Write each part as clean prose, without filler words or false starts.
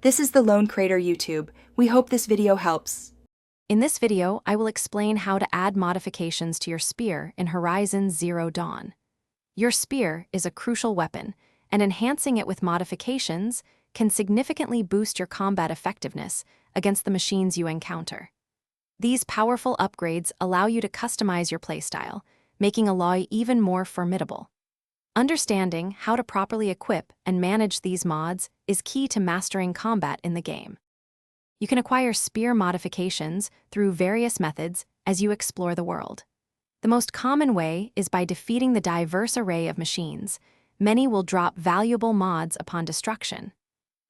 This is the Lone Crater YouTube. We hope this video helps. In this video, I will explain how to add modifications to your spear in Horizon Zero Dawn. Your spear is a crucial weapon, and enhancing it with modifications can significantly boost your combat effectiveness against the machines you encounter. These powerful upgrades allow you to customize your playstyle, making Aloy even more formidable. Understanding how to properly equip and manage these mods is key to mastering combat in the game. You can acquire spear modifications through various methods as you explore the world. The most common way is by defeating the diverse array of machines. Many will drop valuable mods upon destruction.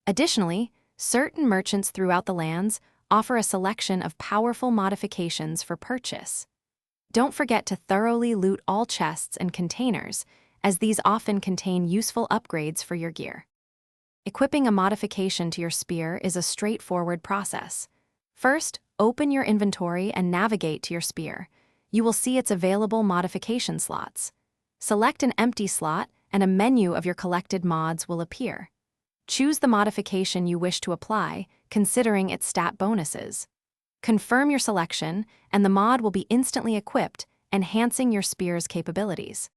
Additionally, certain merchants throughout the lands offer a selection of powerful modifications for purchase. Don't forget to thoroughly loot all chests and containers, as these often contain useful upgrades for your gear. Equipping a modification to your spear is a straightforward process. First, open your inventory and navigate to your spear. You will see its available modification slots. Select an empty slot, and a menu of your collected mods will appear. Choose the modification you wish to apply, considering its stat bonuses. Confirm your selection, and the mod will be instantly equipped, enhancing your spear's capabilities.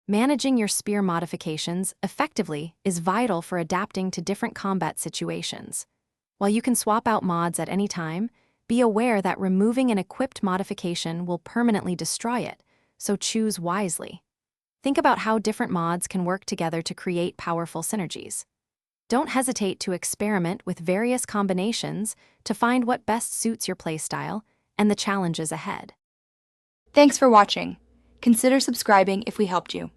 Managing your spear modifications effectively is vital for adapting to different combat situations. While you can swap out mods at any time, be aware that removing an equipped modification will permanently destroy it, so choose wisely. Think about how different mods can work together to create powerful synergies. Don't hesitate to experiment with various combinations to find what best suits your playstyle and the challenges ahead. Thanks for watching. Consider subscribing if we helped you.